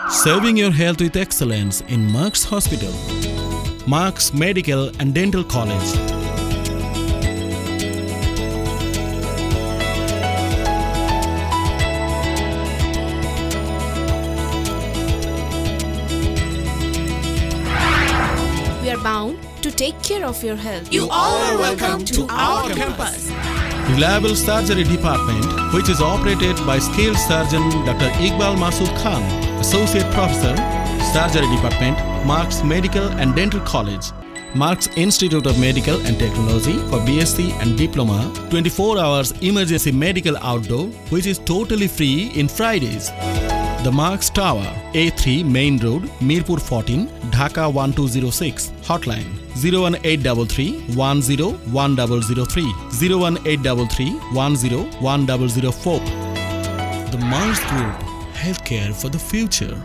Serving your health with excellence in Marks Hospital, Marks Medical and Dental College. We are bound to take care of your health. You all are welcome to our campus. Reliable Surgery Department, which is operated by skilled surgeon Dr. Iqbal Masood Khan, Associate Professor, Surgery Department, Marks Medical and Dental College. Marks Institute of Medical and Technology for BSc and Diploma. 24 hours emergency medical outdoor, which is totally free in Fridays. The Marks Tower, A3 Main Road, Mirpur 14, Dhaka 1206. Hotline 01833 101003, 01833 101004. The Marks Group, healthcare for the future.